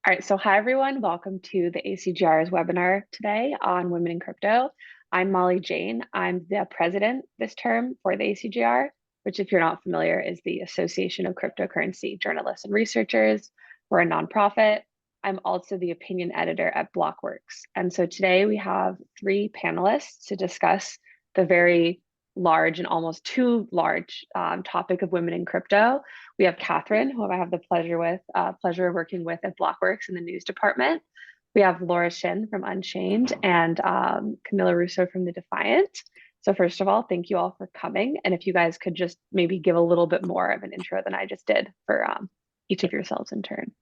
All right, so hi everyone. Welcome to the ACJR's webinar today on women in crypto. I'm Molly Jane. I'm the president this term for the ACJR, which if you're not familiar is the Association of Cryptocurrency Journalists and Researchers. We're a nonprofit. I'm also the opinion editor at Blockworks. And so today we have three panelists to discuss the very large and almost too large topic of women in crypto. We have Catherine, who I have the pleasure of working with at Blockworks in the news department. We have Laura Shin from Unchained and Camila Russo from the Defiant. So first of all, thank you all for coming. And if you guys could just maybe give a little bit more of an intro than I just did for each of yourselves in turn.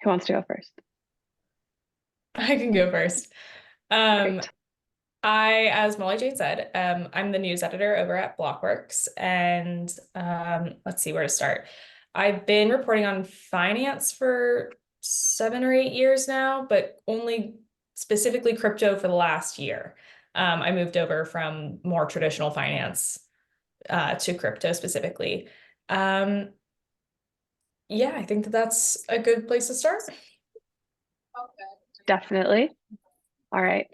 Who wants to go first? I can go first. Great. As Molly Jane said, I'm the news editor over at Blockworks, and let's see where to start. I've been reporting on finance for 7 or 8 years now, but only specifically crypto for the last year. I moved over from more traditional finance to crypto specifically. Yeah, I think that's a good place to start. Definitely. All right.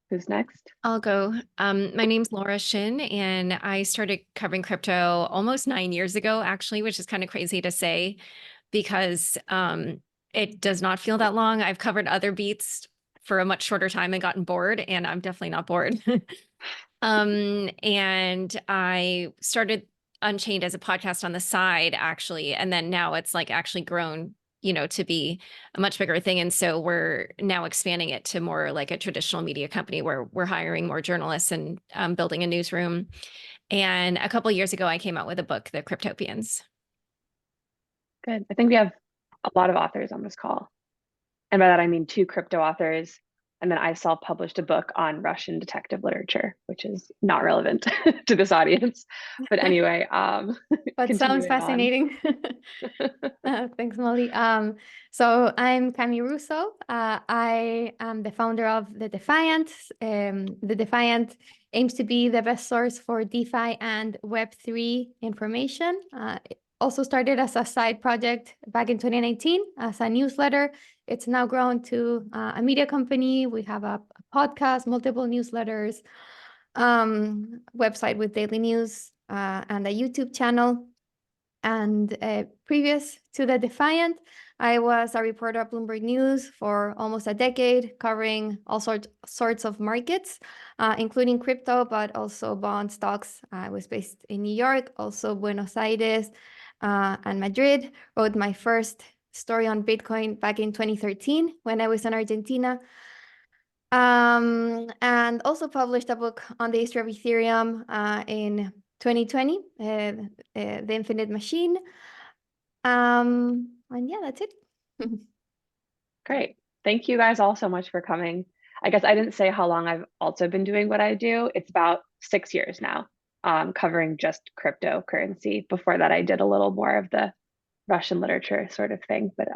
Who's next? I'll go. My name's Laura Shin, and I started covering crypto almost 9 years ago, actually, which is kind of crazy to say because it does not feel that long. I've covered other beats for a much shorter time and gotten bored, and I'm definitely not bored. And I started Unchained as a podcast on the side, actually, and then now it's like actually grown to be a much bigger thing. And so we're now expanding it to more like a traditional media company where we're hiring more journalists and building a newsroom. And a couple of years ago, I came out with a book, The Cryptopians. Good. I think we have a lot of authors on this call. And by that, I mean 2 crypto authors. And then I self-published a book on Russian detective literature, which is not relevant to this audience. But anyway, but sounds fascinating. Thanks, Molly. So I'm Camila Russo. I am the founder of the Defiant. The Defiant aims to be the best source for DeFi and Web3 information. It also started as a side project back in 2019 as a newsletter. It's now grown to a media company. We have a podcast, multiple newsletters, website with daily news, and a YouTube channel. And previous to the Defiant, I was a reporter at Bloomberg News for almost a decade, covering all sorts of markets, including crypto, but also bond stocks. I was based in New York, also Buenos Aires, and Madrid. Wrote my first story on Bitcoin back in 2013 when I was in Argentina. And also published a book on the history of Ethereum in 2020, The Infinite Machine. And yeah, that's it. Great. Thank you guys all so much for coming. I guess I didn't say how long I've also been doing what I do. It's about 6 years now, covering just cryptocurrency. Before that, I did a little more of the Russian literature sort of thing, but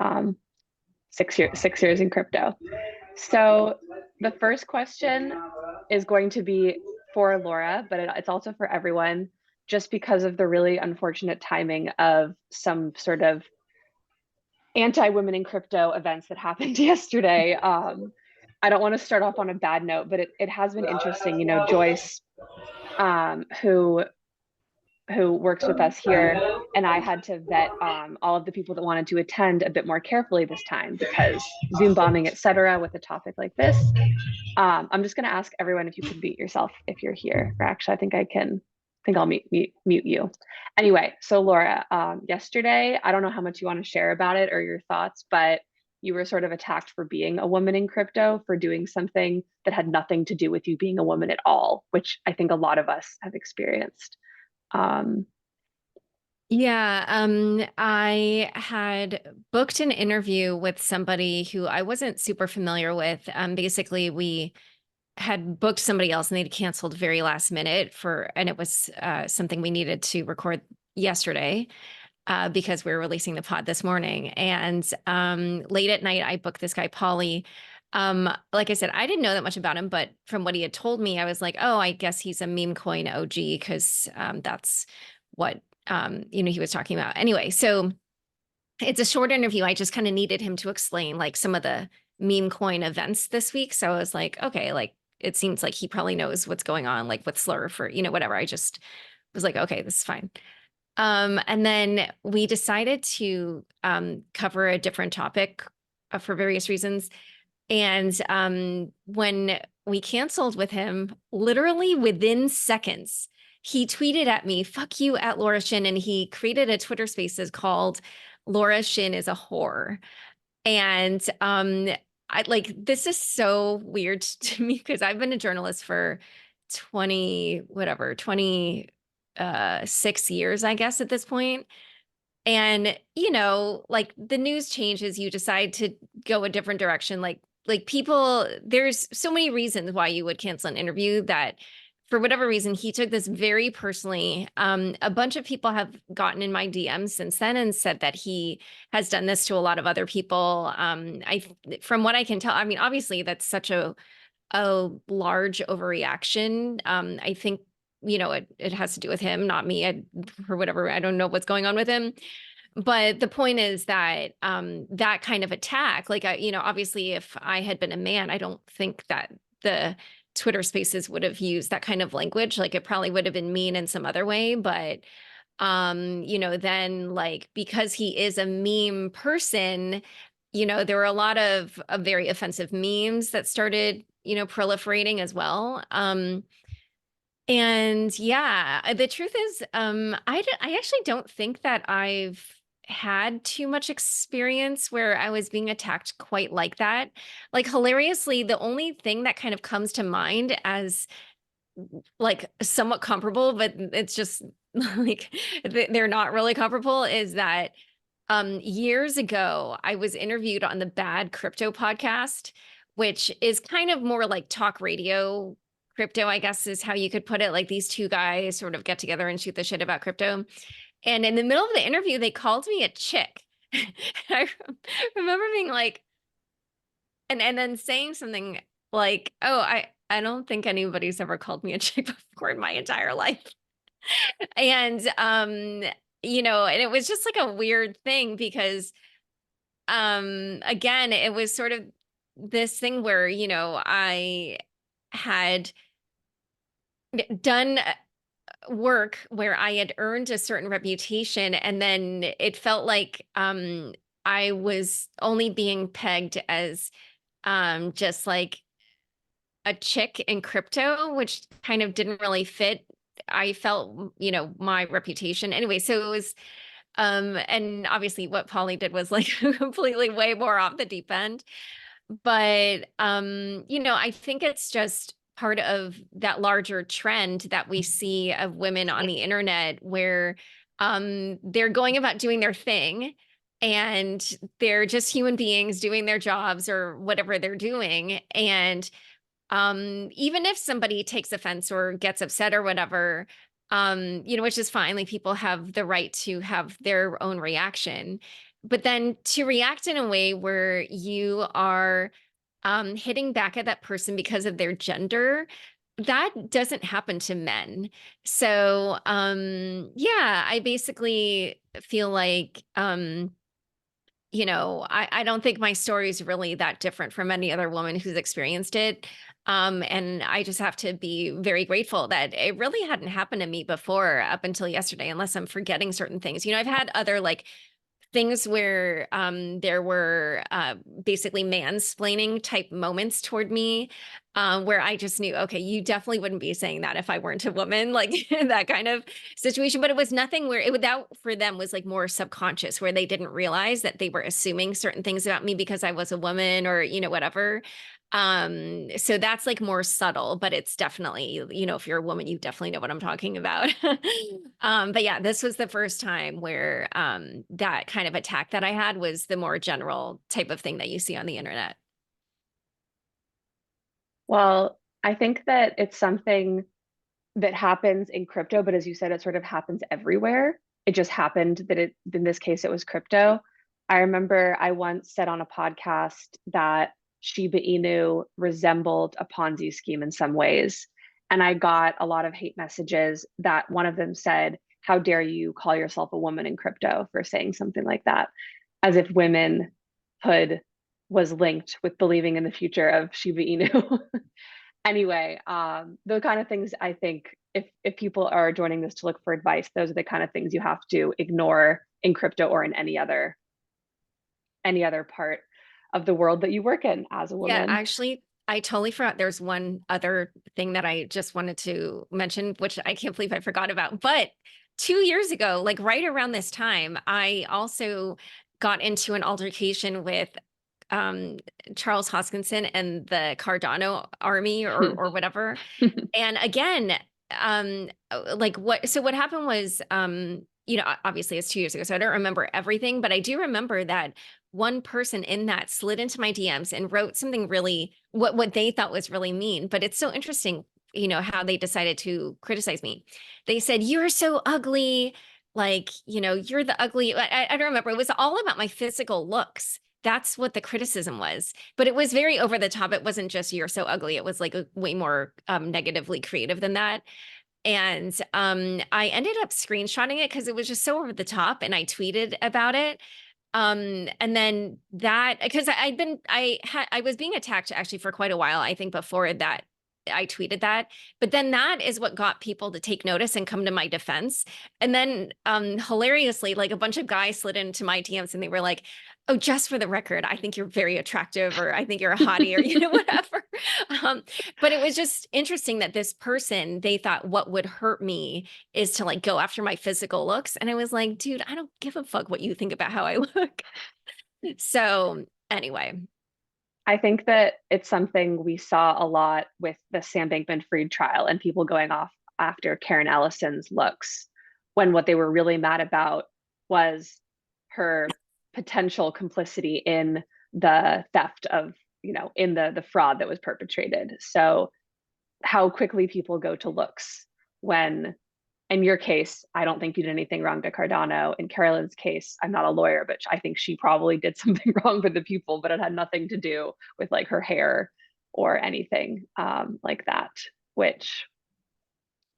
6 years in crypto. So the first question is going to be for Laura, but it's also for everyone, just because of the really unfortunate timing of some sort of anti-women in crypto events that happened yesterday. I don't want to start off on a bad note, but it has been interesting. Joyce, who works with us here, and I had to vet all of the people that wanted to attend a bit more carefully this time because Zoom bombing, etc. with a topic like this. I'm just going to ask everyone if you could mute yourself if you're here. Or actually, I think I'll mute you. Anyway, so Laura, yesterday, I don't know how much you want to share about it or your thoughts, but you were sort of attacked for being a woman in crypto, for doing something that had nothing to do with you being a woman at all, which I think a lot of us have experienced. I had booked an interview with somebody who I wasn't super familiar with. Basically, we had booked somebody else and they'd canceled very last minute and it was something we needed to record yesterday because we were releasing the pod this morning. And late at night, I booked this guy, Pauly. Like I said, I didn't know that much about him, but from what he had told me, I was like, oh, I guess he's a meme coin OG because that's what he was talking about. Anyway, so it's a short interview. I just kind of needed him to explain like some of the meme coin events this week. So I was like, okay, like it seems like he probably knows what's going on, like with Slurf or, whatever. I just was like, okay, this is fine. And then we decided to cover a different topic for various reasons. And when we canceled with him, literally within seconds, he tweeted at me, "Fuck you" at Laura Shin, and he created a Twitter Spaces called "Laura Shin is a whore." And I like, this is so weird to me because I've been a journalist for 26 years, I guess, at this point. And, like the news changes, you decide to go a different direction. Like people, there's so many reasons why you would cancel an interview that for whatever reason, he took this very personally. A bunch of people have gotten in my DMs since then and said that he has done this to a lot of other people. From what I can tell, I mean, obviously that's such a large overreaction. I think, it has to do with him, not me. For whatever, I don't know what's going on with him. But the point is that that kind of attack, like, obviously if I had been a man, I don't think that the Twitter Spaces would have used that kind of language. Like it probably would have been mean in some other way. But, then like, because he is a meme person, there were a lot of very offensive memes that started, proliferating as well. And yeah, the truth is, I actually don't think that I've had too much experience where I was being attacked quite like that. Like hilariously, the only thing that kind of comes to mind as like somewhat comparable, but it's just like they're not really comparable, is that years ago I was interviewed on the Bad Crypto podcast, which is kind of more like talk radio crypto, I guess is how you could put it. Like these two guys sort of get together and shoot the shit about crypto. And in the middle of the interview, they called me a chick. I remember being like, and then saying something like, "Oh, I don't think anybody's ever called me a chick before in my entire life." And and it was just like a weird thing because again, it was sort of this thing where, I had done work where I had earned a certain reputation, and then it felt like I was only being pegged as just like a chick in crypto, which kind of didn't really fit. I felt, my reputation anyway. So it was, and obviously what Polly did was like completely way more off the deep end. But, I think it's just part of that larger trend that we see of women on the internet where they're going about doing their thing and they're just human beings doing their jobs or whatever they're doing. And even if somebody takes offense or gets upset or whatever, which is fine, like people have the right to have their own reaction, but then to react in a way where you are hitting back at that person because of their gender, that doesn't happen to men. So yeah, I basically feel like I don't think my story is really that different from any other woman who's experienced it. And I just have to be very grateful that it really hadn't happened to me before up until yesterday, unless I'm forgetting certain things. I've had other like things where there were basically mansplaining type moments toward me where I just knew, okay, you definitely wouldn't be saying that if I weren't a woman, like that kind of situation. But it was nothing where that for them was like more subconscious, where they didn't realize that they were assuming certain things about me because I was a woman or, whatever. So that's like more subtle, but it's definitely, if you're a woman, you definitely know what I'm talking about. But yeah, this was the first time where that kind of attack that I had was the more general type of thing that you see on the internet. Well, I think that it's something that happens in crypto, but as you said, it sort of happens everywhere. It just happened that in this case, it was crypto. I remember I once said on a podcast that Shiba Inu resembled a Ponzi scheme in some ways. And I got a lot of hate messages that one of them said, "How dare you call yourself a woman in crypto for saying something like that?" as if womanhood was linked with believing in the future of Shiba Inu. Anyway, the kind of things I think if people are joining this to look for advice, those are the kind of things you have to ignore in crypto or in any other part of the world that you work in as a woman. Yeah, actually, I totally forgot. There's one other thing that I just wanted to mention, which I can't believe I forgot about. But 2 years ago, like right around this time, I also got into an altercation with Charles Hoskinson and the Cardano army or whatever. And again, what happened was, obviously it's 2 years ago, so I don't remember everything, but I do remember that one person in that slid into my DMs and wrote something really, what they thought was really mean. But it's so interesting, how they decided to criticize me. They said, "You're so ugly. Like, you're the ugly." I don't remember. It was all about my physical looks. That's what the criticism was. But it was very over the top. It wasn't just "you're so ugly." It was like way more negatively creative than that. And I ended up screenshotting it because it was just so over the top, and I tweeted about it. And then that, because I was being attacked actually for quite a while, I think before that I tweeted that, but then that is what got people to take notice and come to my defense. And then hilariously, like a bunch of guys slid into my DMs and they were like, "Oh, just for the record, I think you're very attractive," or "I think you're a hottie," or whatever. But it was just interesting that this person, they thought what would hurt me is to like go after my physical looks. And I was like, dude, I don't give a fuck what you think about how I look. So anyway. I think that it's something we saw a lot with the Sam Bankman-Fried trial and people going off after Karen Ellison's looks, when what they were really mad about was her potential complicity in the theft of, in the fraud that was perpetrated. So how quickly people go to looks when, in your case, I don't think you did anything wrong to Cardano. In Carolyn's case, I'm not a lawyer, but I think she probably did something wrong for the people, but it had nothing to do with like her hair or anything like that. Which,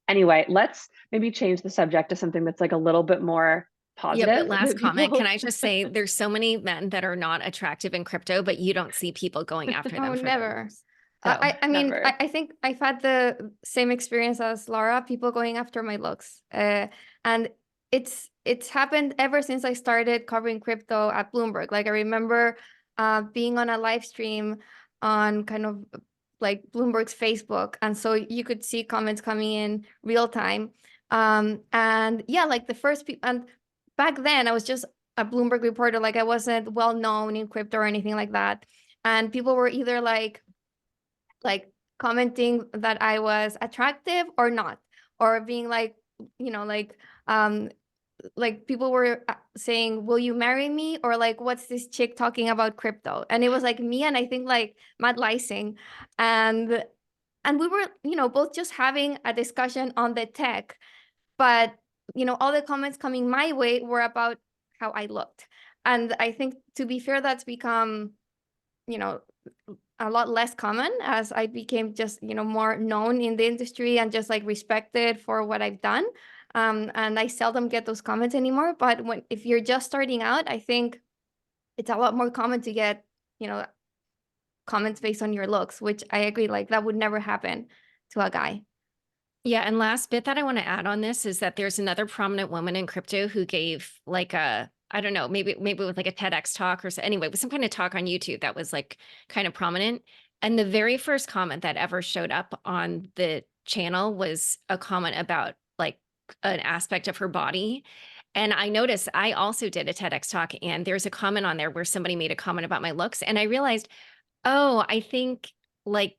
anyway, let's maybe change the subject to something that's like a little bit more positive. Yeah, but last comment, can I just say there's so many men that are not attractive in crypto, but you don't see people going after them. Oh, for never. So, I mean, never. I think I've had the same experience as Laura, people going after my looks. And it's happened ever since I started covering crypto at Bloomberg. Like I remember being on a live stream on kind of like Bloomberg's Facebook. And so you could see comments coming in real time. And yeah, like the first people, and back then I was just a Bloomberg reporter, like I wasn't well known in crypto or anything like that. And people were either like commenting that I was attractive or not, or being like, like people were saying, "Will you marry me?" Or like, "What's this chick talking about crypto?" And it was like me and I think like Matt Leising, and we were, both just having a discussion on the tech, but all the comments coming my way were about how I looked. And I think, to be fair, that's become, a lot less common as I became just, more known in the industry and just like respected for what I've done. And I seldom get those comments anymore. But if you're just starting out, I think it's a lot more common to get, comments based on your looks, which I agree, like that would never happen to a guy. Yeah, and last bit that I want to add on this is that there's another prominent woman in crypto who gave like I don't know, maybe with like a TEDx talk or so, anyway, with some kind of talk on YouTube that was like kind of prominent. And the very first comment that ever showed up on the channel was a comment about like an aspect of her body. And I noticed I also did a TEDx talk, and there's a comment on there where somebody made a comment about my looks. And I realized, oh, I think like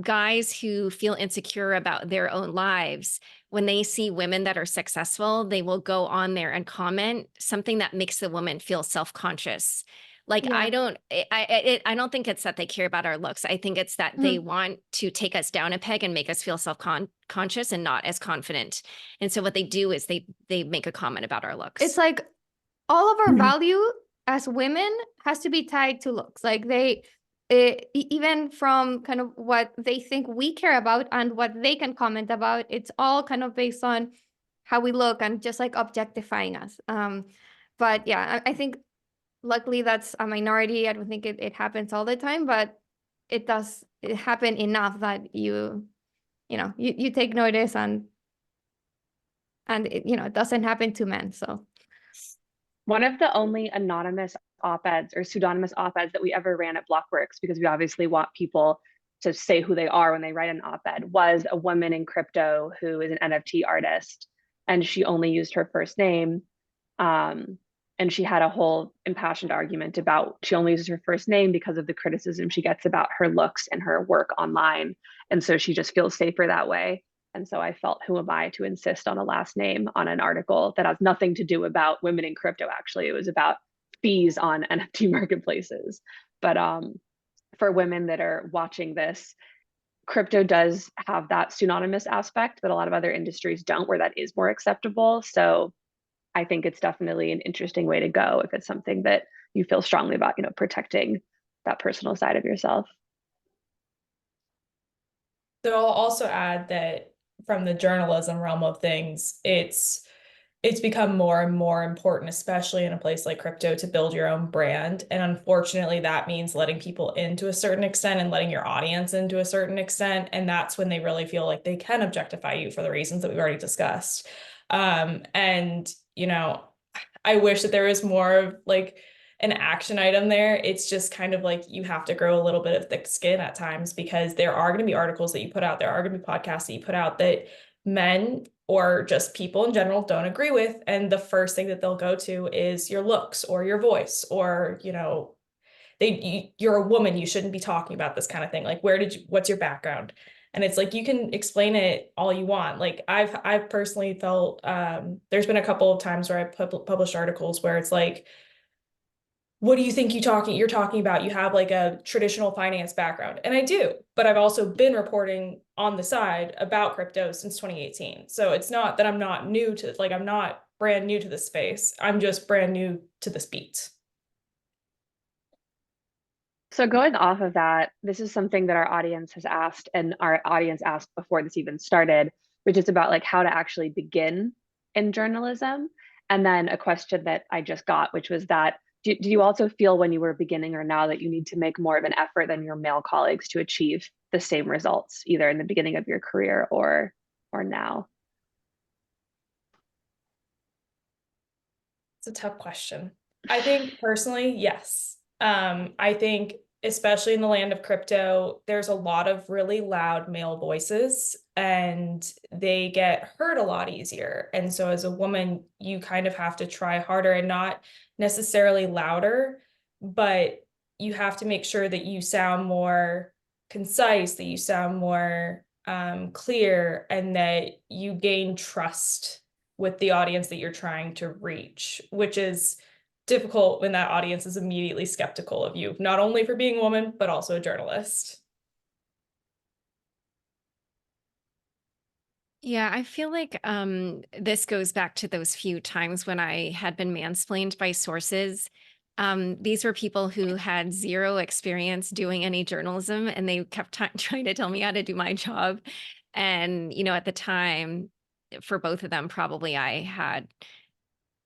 guys who feel insecure about their own lives, when they see women that are successful, they will go on there and comment something that makes the woman feel self-conscious. Like, Yeah. I don't think it's that they care about our looks. I think it's that they want to take us down a peg and make us feel self-conscious and not as confident. And so what they do is they make a comment about our looks. It's like all of our value as women has to be tied to looks. Like even from kind of what they think we care about and what they can comment about, it's all kind of based on how we look and just like objectifying us. But yeah, I think luckily that's a minority. I don't think it happens all the time, but it does happen enough that you take notice, and it doesn't happen to men. So One of the only anonymous op-eds or pseudonymous op-eds that we ever ran at Blockworks, because we obviously want people to say who they are when they write an op-ed, was a woman in crypto who is an NFT artist, and she only used her first name. And she had a whole impassioned argument about she only uses her first name because of the criticism she gets about her looks and her work online. And so she just feels safer that way. And so I felt, who am I to insist on a last name on an article that has nothing to do about women in crypto? Actually, it was about fees on NFT marketplaces. But for women that are watching this, crypto does have that pseudonymous aspect that a lot of other industries don't, where that is more acceptable. So I think it's definitely an interesting way to go if it's something that you feel strongly about, protecting that personal side of yourself. So I'll also add that from the journalism realm of things, it's become more and more important, especially in a place like crypto, to build your own brand. And unfortunately, that means letting people in to a certain extent and letting your audience in to a certain extent. And that's when they really feel like they can objectify you for the reasons that we've already discussed. And, I wish that there was more of like an action item there. It's just kind of like you have to grow a little bit of thick skin at times, because there are going to be articles that you put out, there are going to be podcasts that you put out that men or just people in general don't agree with. And the first thing that they'll go to is your looks or your voice, or, you're a woman, you shouldn't be talking about this kind of thing. Like, what's your background? And it's like, you can explain it all you want. Like I've personally felt, there's been a couple of times where I published articles where it's like, what do you think you're talking about? You have like a traditional finance background. And I do, but I've also been reporting on the side about crypto since 2018. So it's not that I'm not I'm not brand new to the space. I'm just brand new to this beat. So going off of that, this is something that our audience has asked, and our audience asked before this even started, which is about like how to actually begin in journalism. And then a question that I just got, which was that, do you also feel when you were beginning or now that you need to make more of an effort than your male colleagues to achieve the same results, either in the beginning of your career or now? It's a tough question. I think personally, yes. I think especially in the land of crypto, there's a lot of really loud male voices and they get heard a lot easier. And so as a woman, you kind of have to try harder, and not necessarily louder, but you have to make sure that you sound more concise, that you sound more clear, and that you gain trust with the audience that you're trying to reach, which is difficult when that audience is immediately skeptical of you, not only for being a woman, but also a journalist. Yeah, I feel like this goes back to those few times when I had been mansplained by sources. These were people who had zero experience doing any journalism, and they kept trying to tell me how to do my job. And, at the time, for both of them, probably I had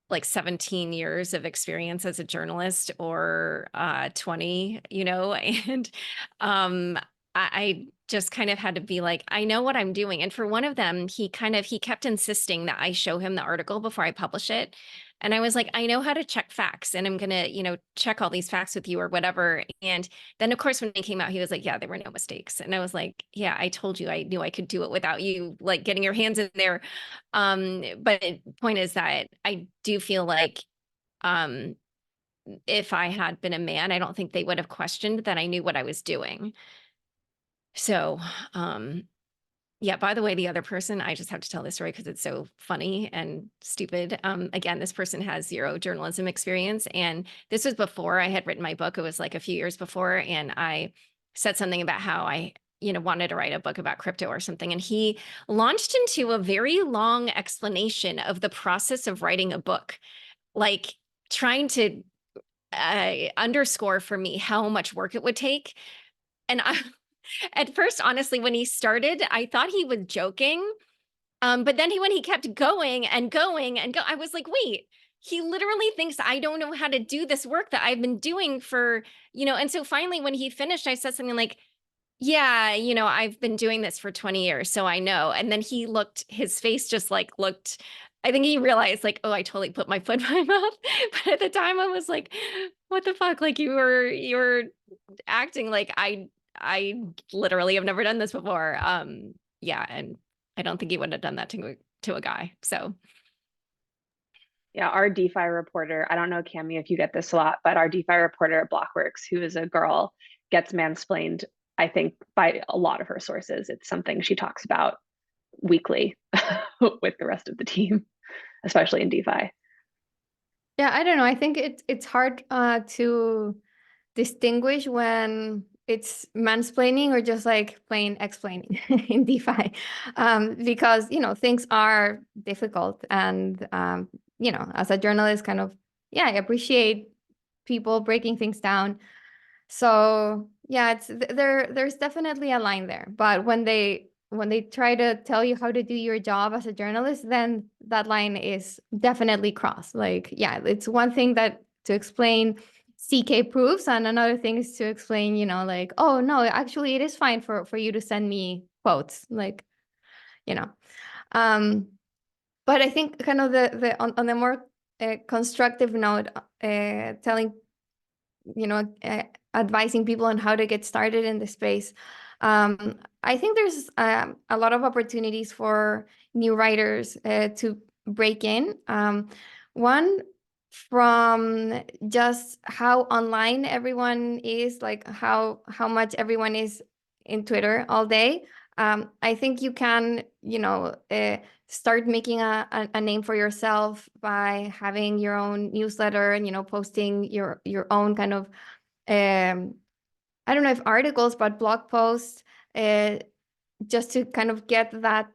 like 17 years of experience as a journalist, or 20, and I just kind of had to be like, I know what I'm doing. And for one of them, he kept insisting that I show him the article before I publish it. And I was like, I know how to check facts, and I'm going to, check all these facts with you or whatever. And then of course, when it came out, he was like, yeah, there were no mistakes. And I was like, yeah, I told you, I knew I could do it without you like getting your hands in there. But the point is that I do feel like, if I had been a man, I don't think they would have questioned that I knew what I was doing. So, yeah, by the way, the other person, I just have to tell this story because it's so funny and stupid. Again, this person has zero journalism experience. And this was before I had written my book. It was like a few years before. And I said something about how I, wanted to write a book about crypto or something. And he launched into a very long explanation of the process of writing a book, like trying to underscore for me how much work it would take. And at first, honestly, when he started, I thought he was joking. But then when he kept going and going and go, I was like, wait, he literally thinks I don't know how to do this work that I've been doing for, and so finally when he finished, I said something like, yeah, I've been doing this for 20 years, so I know. And then his face just like looked, I think he realized like, oh, I totally put my foot in my mouth. But at the time I was like, what the fuck? Like you were acting like I literally have never done this before. Yeah, and I don't think he would have done that to a guy. So yeah, our DeFi reporter, I don't know, Cami, if you get this a lot, but our DeFi reporter at Blockworks, who is a girl, gets mansplained, I think, by a lot of her sources. It's something she talks about weekly with the rest of the team, especially in DeFi. Yeah, I don't know. I think it's hard to distinguish when it's mansplaining or just like plain explaining in DeFi, because things are difficult, and as a journalist, kind of I appreciate people breaking things down. So yeah, there's definitely a line there, but when they try to tell you how to do your job as a journalist, then that line is definitely crossed. Like, yeah, it's one thing that to explain CK proofs, and another thing is to explain, like, oh no, actually it is fine for you to send me quotes, like, but I think kind of on the more constructive note, telling, advising people on how to get started in the space. I think there's a lot of opportunities for new writers to break in. One, from just how online everyone is, like how much everyone is in Twitter all day. I think you can, start making a name for yourself by having your own newsletter and, posting your own kind of, I don't know if articles, but blog posts, just to kind of get that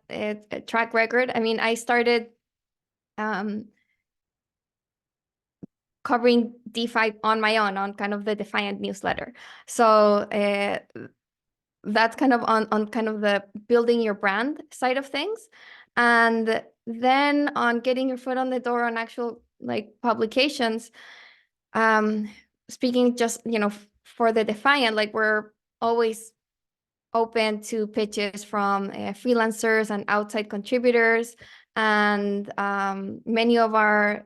track record. I mean, I started covering DeFi on my own, on kind of the Defiant newsletter. So that's kind of on kind of the building your brand side of things. And then on getting your foot on the door on actual like publications, speaking just, for the Defiant, like we're always open to pitches from freelancers and outside contributors. And many of our,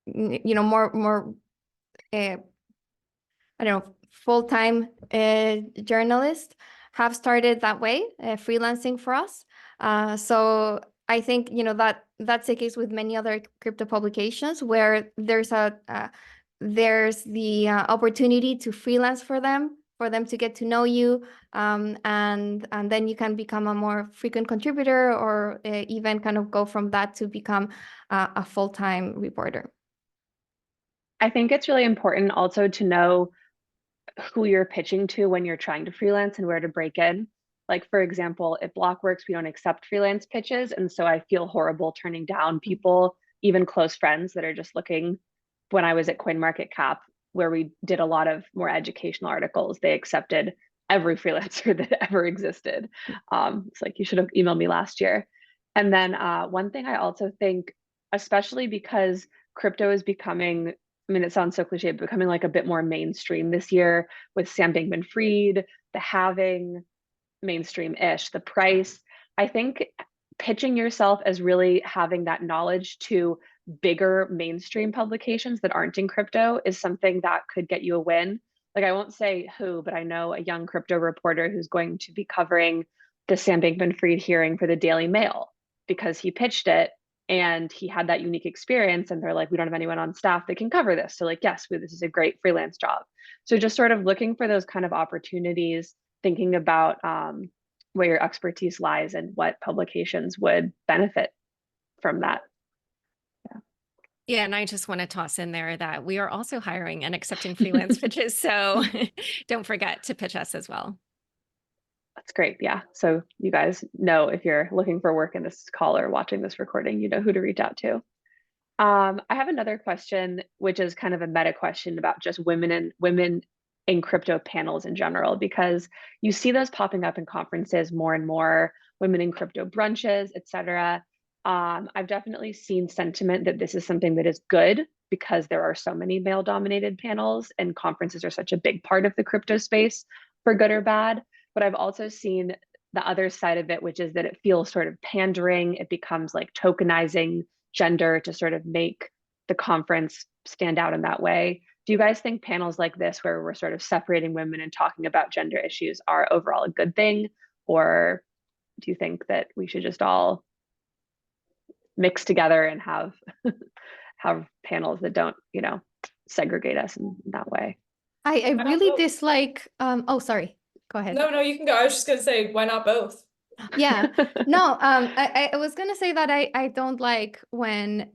more, I don't know, full-time journalists have started that way, freelancing for us. So I think, that's the case with many other crypto publications where there's the opportunity to freelance for them to get to know you, and then you can become a more frequent contributor, or even kind of go from that to become a full-time reporter. I think it's really important also to know who you're pitching to when you're trying to freelance and where to break in. Like, for example, at Blockworks, we don't accept freelance pitches. And so I feel horrible turning down people, even close friends that are just looking. When I was at CoinMarketCap, where we did a lot of more educational articles, they accepted every freelancer that ever existed. It's like, you should have emailed me last year. And then one thing I also think, especially because crypto is becoming, I mean, it sounds so cliche, but becoming like a bit more mainstream this year with Sam Bankman-Fried, the halving, mainstream-ish, the price. I think pitching yourself as really having that knowledge to bigger mainstream publications that aren't in crypto is something that could get you a win. Like, I won't say who, but I know a young crypto reporter who's going to be covering the Sam Bankman-Fried hearing for the Daily Mail because he pitched it and he had that unique experience, and they're like, we don't have anyone on staff that can cover this. So like, yes, this is a great freelance job. So just sort of looking for those kind of opportunities, thinking about where your expertise lies and what publications would benefit from that. Yeah, and I just want to toss in there that we are also hiring and accepting freelance pitches. So don't forget to pitch us as well. That's great. Yeah. So you guys know, if you're looking for work in this call or watching this recording, you know who to reach out to. I have another question, which is kind of a meta question about just women in crypto panels in general, because you see those popping up in conferences more and more, women in crypto brunches, etc. I've definitely seen sentiment that this is something that is good because there are so many male dominated panels and conferences are such a big part of the crypto space for good or bad. But I've also seen the other side of it, which is that it feels sort of pandering. It becomes like tokenizing gender to sort of make the conference stand out in that way. Do you guys think panels like this, where we're sort of separating women and talking about gender issues, are overall a good thing? Or do you think that we should just all mix together and have have panels that don't, segregate us in that way? I really dislike, oh, sorry, go ahead. No, you can go. I was just gonna say, why not both? Yeah, no, I was gonna say that I don't like when,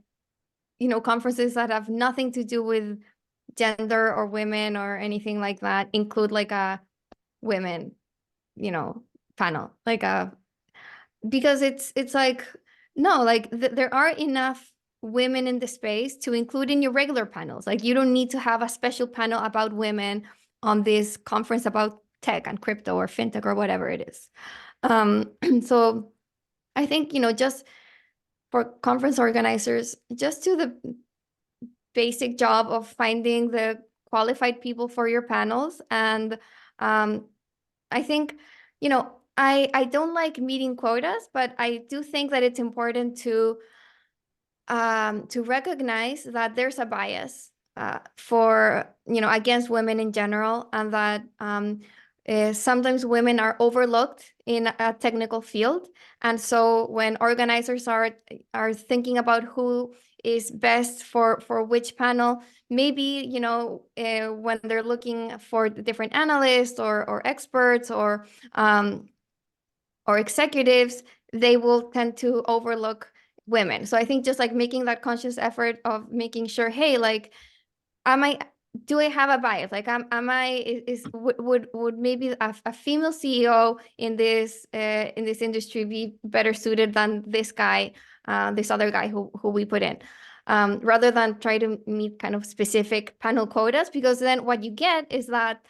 conferences that have nothing to do with gender or women or anything like that include like a women, panel, like because it's like, no, like there are enough women in the space to include in your regular panels. Like you don't need to have a special panel about women on this conference about tech and crypto or fintech or whatever it is. So I think, just for conference organizers, just do the basic job of finding the qualified people for your panels. And I think, I don't like meeting quotas, but I do think that it's important to recognize that there's a bias for, against women in general, and that sometimes women are overlooked in a technical field. And so when organizers are thinking about who is best for which panel, maybe, when they're looking for different analysts or experts or executives, they will tend to overlook women. So I think just like making that conscious effort of making sure, hey, like, do I have a bias? Like, would maybe a female CEO in this industry be better suited than this guy, this other guy who we put in, rather than try to meet kind of specific panel quotas, because then what you get is that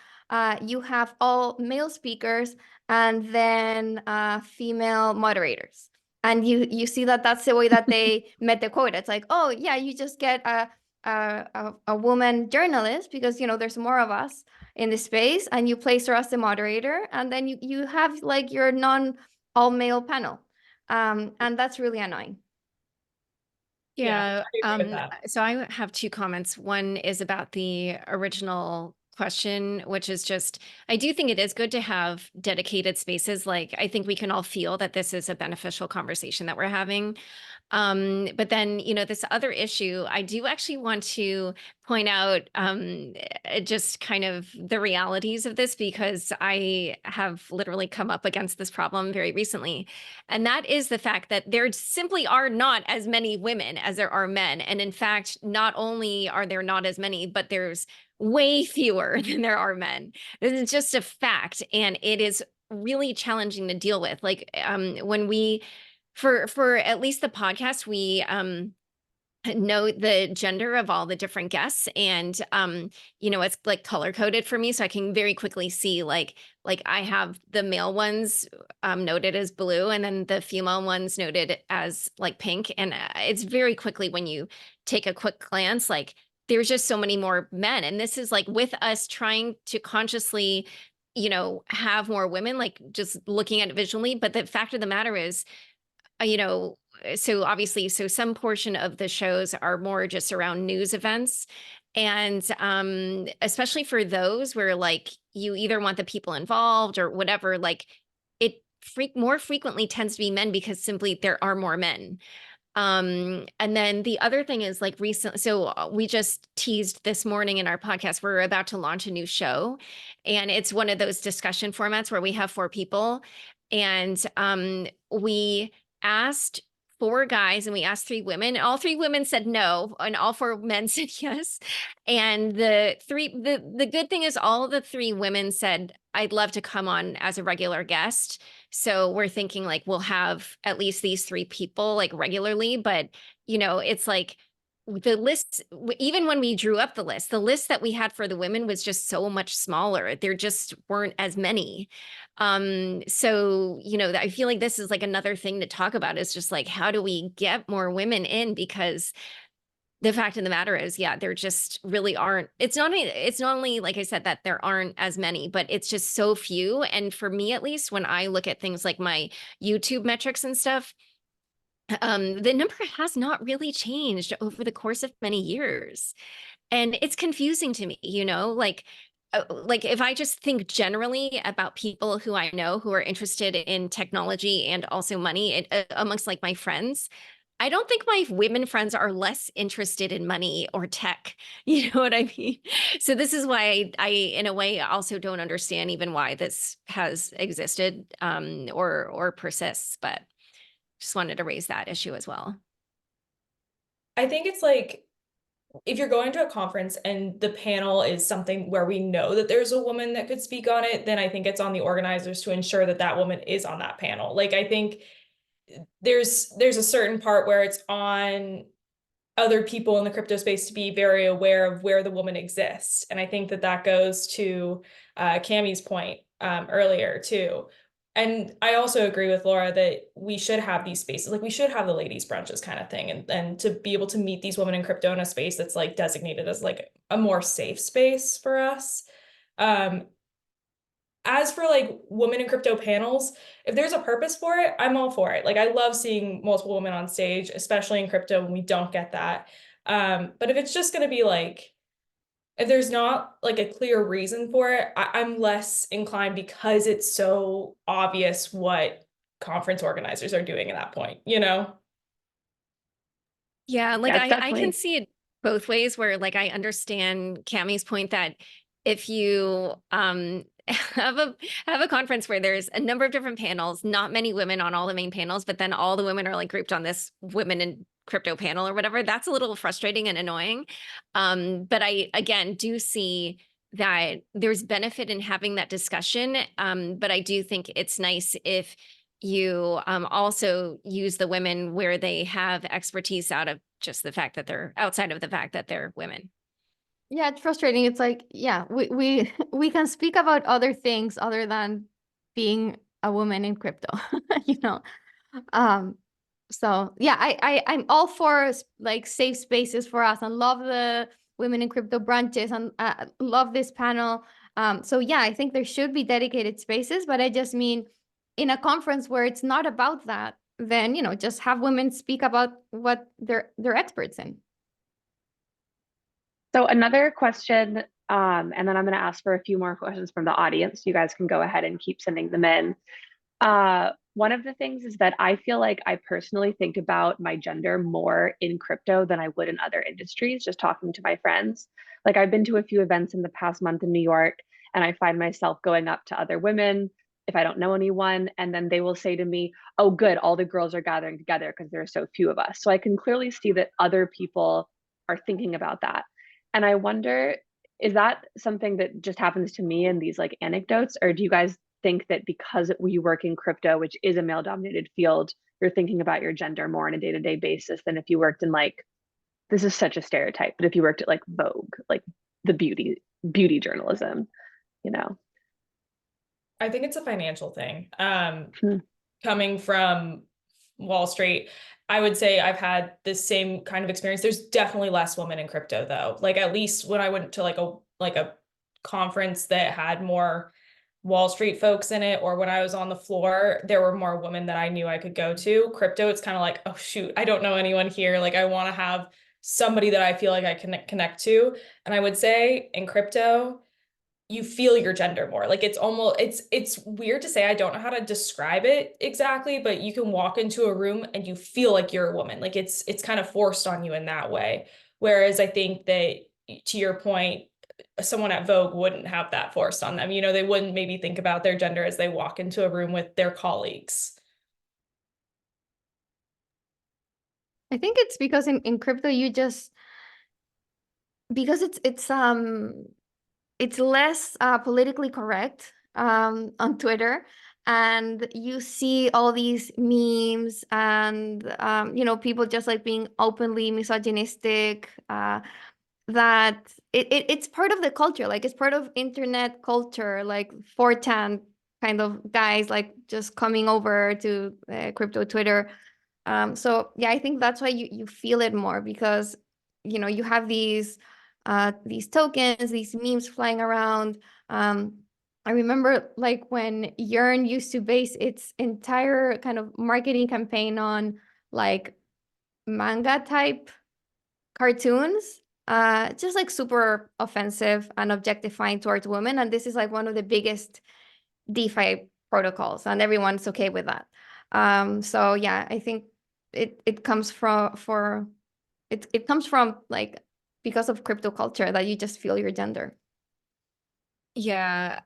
you have all male speakers and then female moderators. And you see that that's the way that they met the quota. It's like, oh yeah, you just get a woman journalist because there's more of us in the space, and you place her as the moderator, and then you have like your non all male panel, and that's really annoying. Yeah. I agree with that. So I have two comments. One is about the original question, which is just, I do think it is good to have dedicated spaces. Like, I think we can all feel that this is a beneficial conversation that we're having. But then, this other issue, I do actually want to point out just kind of the realities of this, because I have literally come up against this problem very recently. And that is the fact that there simply are not as many women as there are men. And in fact, not only are there not as many, but there's way fewer than there are men. This is just a fact. And it is really challenging to deal with. Like when we, for at least the podcast, we know the gender of all the different guests, and it's like color coded for me, so I can very quickly see like I have the male ones noted as blue, and then the female ones noted as like pink, and it's very quickly, when you take a quick glance, like there's just so many more men. And this is like with us trying to consciously have more women, like just looking at it visually. But the fact of the matter is, so obviously, some portion of the shows are more just around news events. And especially for those where like you either want the people involved or whatever, like it more frequently tends to be men, because simply there are more men. And then the other thing is like recent. So we just teased this morning in our podcast, we're about to launch a new show, and it's one of those discussion formats where we have 4 people, and we asked 4 guys and we asked 3 women. All 3 women said no, and all 4 men said yes. And the good thing is all the 3 women said, I'd love to come on as a regular guest. So we're thinking like we'll have at least these 3 people like regularly, but it's like the list, even when we drew up the list that we had for the women was just so much smaller. There just weren't as many. So, you know, I feel like this is like another thing to talk about, is just like, how do we get more women in? Because the fact of the matter is, yeah, there just really aren't. It's not only, like I said, that there aren't as many, but it's just so few. And for me, at least, when I look at things like my YouTube metrics and stuff, the number has not really changed over the course of many years. And it's confusing to me, you know, like if I just think generally about people who I know who are interested in technology and also money, amongst like my friends, I don't think my women friends are less interested in money or tech. You know what I mean? So this is why I in a way, also don't understand even why this has existed, or persists. But just wanted to raise that issue as well. I think it's like, if you're going to a conference and the panel is something where we know that there's a woman that could speak on it, then I think it's on the organizers to ensure that that woman is on that panel. Like, I think there's a certain part where it's on other people in the crypto space to be very aware of where the woman exists. And I think that that goes to Cammie's point earlier too. And I also agree with Laura that we should have these spaces, like we should have the ladies brunches kind of thing, and to be able to meet these women in crypto in a space that's like designated as like a more safe space for us. As for like women in crypto panels, if there's a purpose for it, I'm all for it. Like, I love seeing multiple women on stage, especially in crypto when we don't get that. But if it's just going to be like, if there's not like a clear reason for it, I'm less inclined, because it's so obvious what conference organizers are doing at that point, you know? Yeah, like Yeah, it's I can definitely see it both ways, where like I understand Cammie's point that if you have a conference where there's a number of different panels, not many women on all the main panels, but then all the women are like grouped on this women in crypto panel or whatever, that's a little frustrating and annoying. But I again do see that there's benefit in having that discussion. But I do think it's nice if you also use the women where they have expertise out of just the fact that they're outside of the fact that they're women. Yeah, it's frustrating. It's like, yeah, we can speak about other things other than being a woman in crypto, you know. So yeah, I'm all for like safe spaces for us, and love the women in crypto branches, and love this panel. So yeah, I think there should be dedicated spaces, but I just mean in a conference where it's not about that, then, you know, just have women speak about what they're experts in. So another question, and then I'm going to ask for a few more questions from the audience. You guys can go ahead and keep sending them in. One of the things is that I feel like I personally think about my gender more in crypto than I would in other industries, just talking to my friends. Like, I've been to a few events in the past month in New York, and I find myself going up to other women if I don't know anyone, and then they will say to me, "Oh, good, all the girls are gathering together because there are so few of us." So I can clearly see that other people are thinking about that. And I wonder, is that something that just happens to me in these like anecdotes, or do you guys think that because we work in crypto, which is a male dominated field, you're thinking about your gender more on a day-to-day basis than if you worked in, like, this is such a stereotype, but if you worked at like Vogue, like the beauty journalism, you know? I think it's a financial thing. Hmm. Coming from Wall Street, I would say I've had the same kind of experience. There's definitely less women in crypto though. Like, at least when I went to like a conference that had more Wall Street folks in it, or when I was on the floor, there were more women that I knew I could go to. Crypto, it's kind of like, oh shoot, I don't know anyone here. Like, I want to have somebody that I feel like I can connect to. And I would say in crypto, you feel your gender more. Like, it's almost, it's weird to say, I don't know how to describe it exactly, but you can walk into a room and you feel like you're a woman. Like, it's kind of forced on you in that way. Whereas I think that, to your point, someone at Vogue wouldn't have that forced on them. You know, they wouldn't maybe think about their gender as they walk into a room with their colleagues. I think it's because in crypto, you just, because it's less politically correct on Twitter. and you see all these memes and you know, people just like being openly misogynistic, that it's part of the culture, like it's part of internet culture, like 4chan kind of guys like just coming over to crypto Twitter. So yeah, I think that's why you feel it more, because you know, you have these tokens, these memes flying around. I remember like when Yearn used to base its entire kind of marketing campaign on like manga type cartoons, just like super offensive and objectifying towards women. And this is like one of the biggest DeFi protocols, and everyone's okay with that. So yeah, I think it comes from it comes from like because of crypto culture that you just feel your gender. Yeah.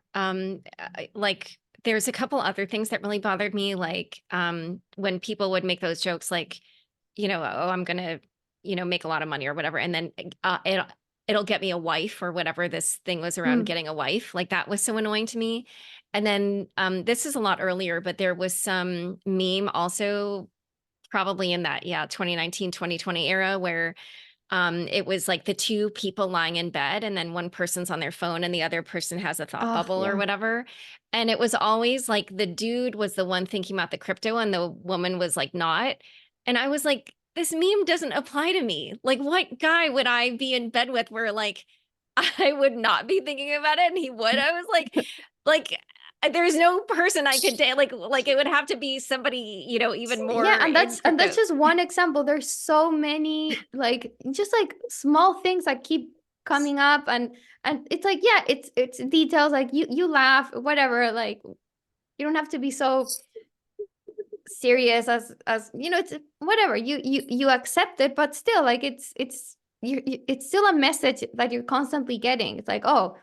Like there's a couple other things that really bothered me, like when people would make those jokes, like, you know, oh, I'm gonna, you know, make a lot of money or whatever, and then it'll get me a wife or whatever this thing was around getting a wife. Like that was so annoying to me. And then this is a lot earlier, but there was some meme also probably in that 2019 2020 era where it was like the two people lying in bed and then one person's on their phone and the other person has a thought bubble or whatever. And it was always like the dude was the one thinking about the crypto and the woman was like not. And I was like, this meme doesn't apply to me. Like, what guy would I be in bed with where like I would not be thinking about it and he would? I was like there's no person I could date. Like it would have to be somebody, you know, even more. Yeah, and that's just one example. There's so many like just like small things that keep coming up, and it's like, yeah, it's details, like you laugh, whatever, like you don't have to be so serious as you know, it's whatever, you accept it, but still like it's it's still a message that you're constantly getting. It's like, oh,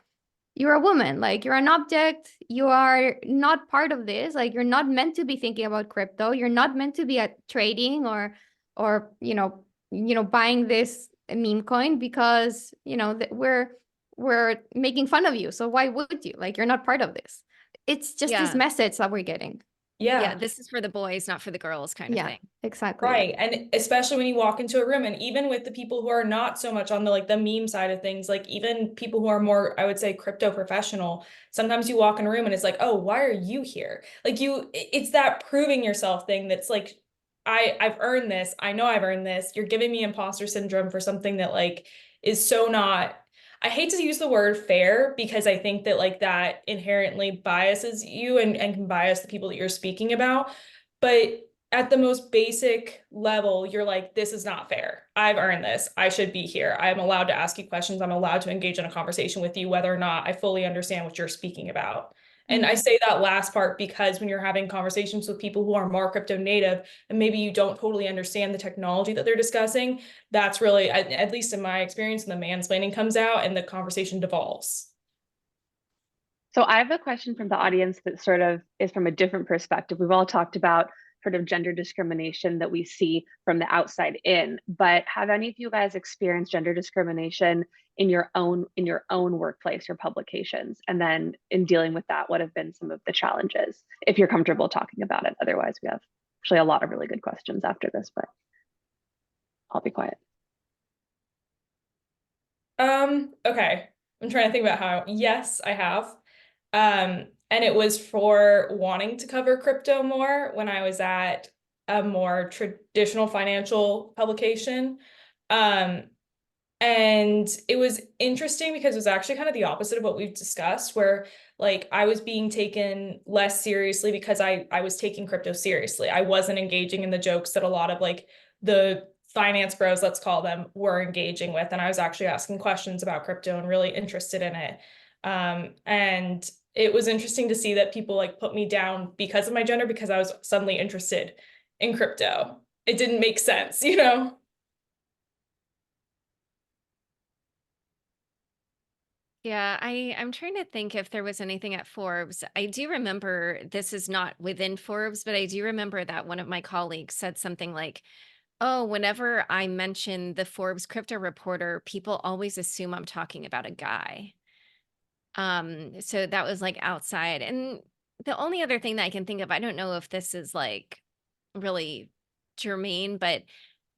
you're a woman, like you're an object, you are not part of this, like you're not meant to be thinking about crypto, you're not meant to be at trading or you know buying this meme coin, because you know that we're making fun of you, so why would you, like you're not part of this. It's just this message that we're getting. Yeah, this is for the boys, not for the girls kind of thing. Exactly. Right. And especially when you walk into a room, and even with the people who are not so much on the like the meme side of things, like even people who are more, I would say, crypto professional, sometimes you walk in a room and it's like, oh, why are you here? Like it's that proving yourself thing that's like, I've earned this. I know I've earned this. You're giving me imposter syndrome for something that like is so not, I hate to use the word fair, because I think that like that inherently biases you and can bias the people that you're speaking about. But at the most basic level, you're like, this is not fair. I've earned this. I should be here. I'm allowed to ask you questions. I'm allowed to engage in a conversation with you, whether or not I fully understand what you're speaking about. And I say that last part because when you're having conversations with people who are more crypto native and maybe you don't totally understand the technology that they're discussing, that's really, at least in my experience, when the mansplaining comes out and the conversation devolves. So I have a question from the audience that sort of is from a different perspective. We've all talked about sort of gender discrimination that we see from the outside in, but have any of you guys experienced gender discrimination in your own workplace or publications? And then in dealing with that, what have been some of the challenges, if you're comfortable talking about it? Otherwise, we have actually a lot of really good questions after this, but I'll be quiet. Okay. I'm trying to think about how. Yes, I have. And it was for wanting to cover crypto more when I was at a more traditional financial publication. And it was interesting because it was actually kind of the opposite of what we've discussed, where like I was being taken less seriously because I was taking crypto seriously. I wasn't engaging in the jokes that a lot of like the finance bros, let's call them, were engaging with. And I was actually asking questions about crypto and really interested in it. And it was interesting to see that people like put me down because of my gender, because I was suddenly interested in crypto. It didn't make sense, you know? Yeah, I'm trying to think if there was anything at Forbes. I do remember, this is not within Forbes, but I do remember that one of my colleagues said something like, oh, whenever I mention the Forbes crypto reporter, people always assume I'm talking about a guy. So that was like outside. And the only other thing that I can think of, I don't know if this is like really germane, but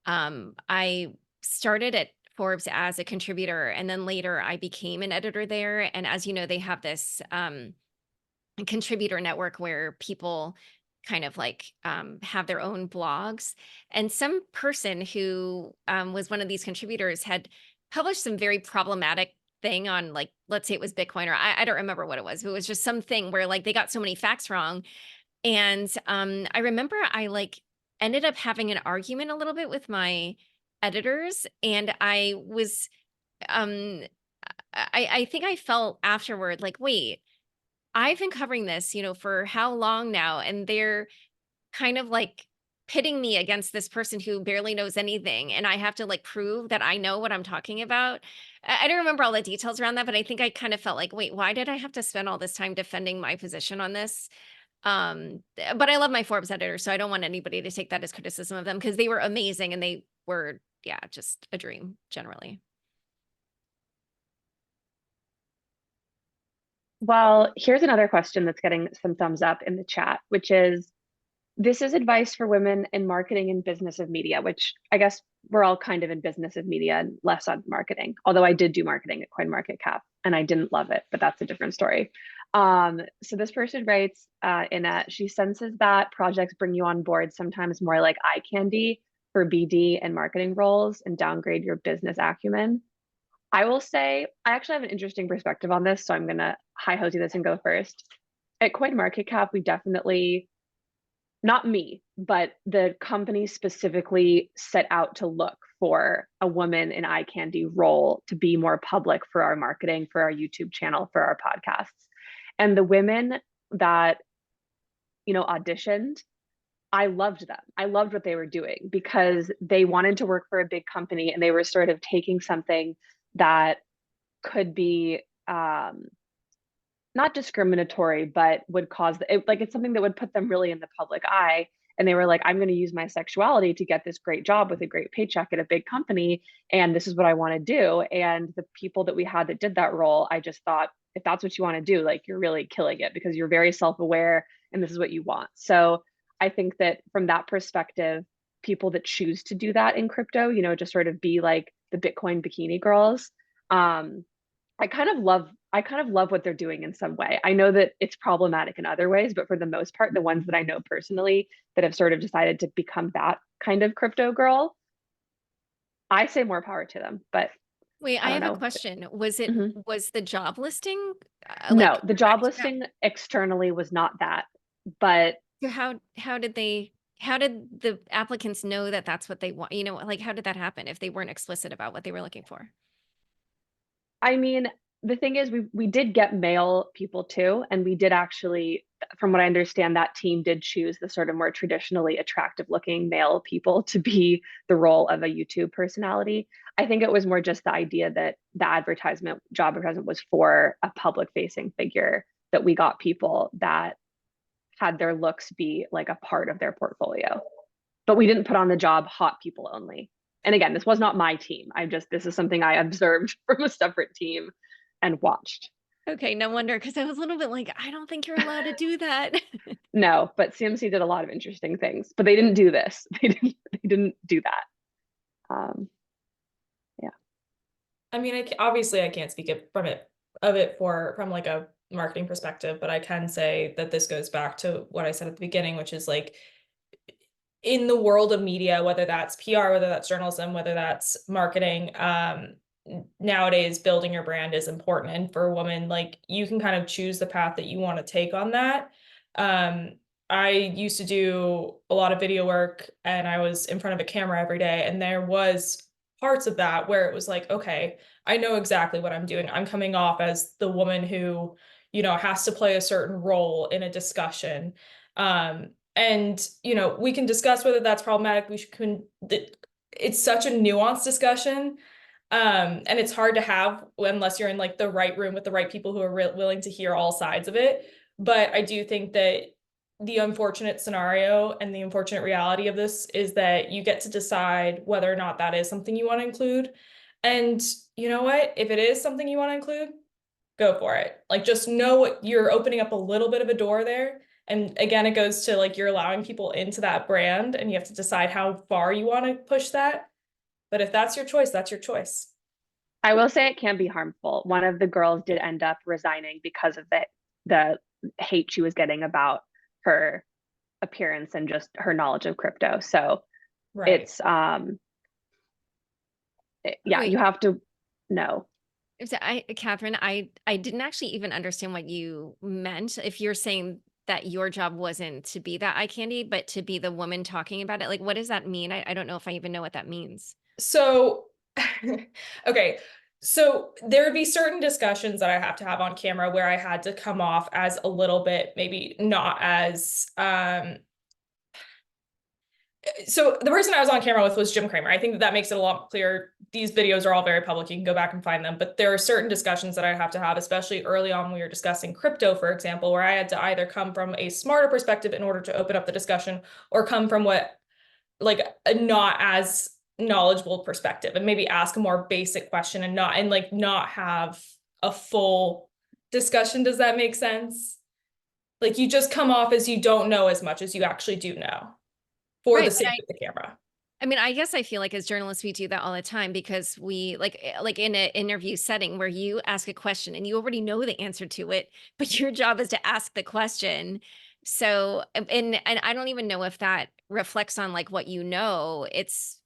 I started at Forbes as a contributor, and then later I became an editor there. And as you know, they have this contributor network where people kind of like have their own blogs. And some person who was one of these contributors had published some very problematic thing on, like, let's say it was Bitcoin, or I don't remember what it was. It was just something where like they got so many facts wrong. And I remember I like ended up having an argument a little bit with my editors, and I was I think I felt afterward like, wait, I've been covering this, for how long now? And they're kind of like pitting me against this person who barely knows anything. And I have to like prove that I know what I'm talking about. I don't remember all the details around that, but I think I kind of felt like, wait, why did I have to spend all this time defending my position on this? But I love my Forbes editor, so I don't want anybody to take that as criticism of them, because they were amazing and they were, yeah, just a dream generally. Well, here's another question that's getting some thumbs up in the chat, which is, this is advice for women in marketing and business of media, which I guess we're all kind of in business of media and less on marketing. Although I did do marketing at CoinMarketCap and I didn't love it, but that's a different story. So this person writes she senses that projects bring you on board sometimes more like eye candy for BD and marketing roles and downgrade your business acumen. I will say, I actually have an interesting perspective on this, so I'm gonna high hosey this and go first. At CoinMarketCap, we definitely, not me, but the company specifically set out to look for a woman in eye candy role to be more public for our marketing, for our YouTube channel, for our podcasts. And the women that, auditioned, I loved them. I loved what they were doing because they wanted to work for a big company and they were sort of taking something that could be not discriminatory, but would cause it's something that would put them really in the public eye. And they were like, I'm going to use my sexuality to get this great job with a great paycheck at a big company. And this is what I want to do. And the people that we had that did that role, I just thought, if that's what you want to do, like, you're really killing it because you're very self-aware and this is what you want. So I think that from that perspective, people that choose to do that in crypto, just sort of be like the Bitcoin bikini girls, I kind of love what they're doing in some way. I know that it's problematic in other ways, but for the most part, the ones that I know personally that have sort of decided to become that kind of crypto girl, I say more power to them. But wait, I have a question. Was it was the job listing? No, the job listing externally was not that. But so how did the applicants know that that's what they want? Like, how did that happen if they weren't explicit about what they were looking for? I mean, the thing is, we did get male people too, and we did actually, from what I understand, that team did choose the sort of more traditionally attractive looking male people to be the role of a YouTube personality. I think it was more just the idea that the job advertisement was for a public facing figure, that we got people that had their looks be like a part of their portfolio. But we didn't put on the job hot people only. And again, this was not my team. This is something I observed from a separate team and watched. Okay, no wonder, because I was a little bit like, I don't think you're allowed to do that. No, but CMC did a lot of interesting things, but they didn't do this. They didn't do that. Yeah. I mean, obviously I can't speak from like a marketing perspective, but I can say that this goes back to what I said at the beginning, which is like, in the world of media, whether that's PR, whether that's journalism, whether that's marketing, nowadays building your brand is important. And for a woman, like, you can kind of choose the path that you want to take on that. I used to do a lot of video work and I was in front of a camera every day. And there was parts of that where it was like, okay, I know exactly what I'm doing. I'm coming off as the woman who, has to play a certain role in a discussion. And, we can discuss whether that's problematic. It's such a nuanced discussion. And it's hard to have unless you're in like the right room with the right people who are willing to hear all sides of it. But I do think that the unfortunate scenario and the unfortunate reality of this is that you get to decide whether or not that is something you want to include. And you know what? If it is something you want to include, go for it. Like, just know what you're opening up a little bit of a door there. And again, it goes to like, you're allowing people into that brand and you have to decide how far you want to push that. But if that's your choice, that's your choice. I will say it can be harmful. One of the girls did end up resigning because of the hate she was getting about her appearance and just her knowledge of crypto. So Right. it's yeah, Wait. you have to know. Catherine, I didn't actually even understand what you meant. If you're saying that your job wasn't to be that eye candy, but to be the woman talking about it, like, what does that mean? I don't know if I even know what that means. So, okay. So there would be certain discussions that I have to have on camera where I had to come off as a little bit, maybe not as, so the person I was on camera with was Jim Cramer. I think that makes it a lot clearer. These videos are all very public. You can go back and find them, but there are certain discussions that I have to have, especially early on when we were discussing crypto, for example, where I had to either come from a smarter perspective in order to open up the discussion or come from like a not as knowledgeable perspective and maybe ask a more basic question and not have a full discussion. Does that make sense? Like, you just come off as you don't know as much as you actually do know for the sake of the camera. I mean, I guess I feel like as journalists, we do that all the time because we like in an interview setting where you ask a question and you already know the answer to it, but your job is to ask the question. So, and I don't even know if that reflects on like what you know. It's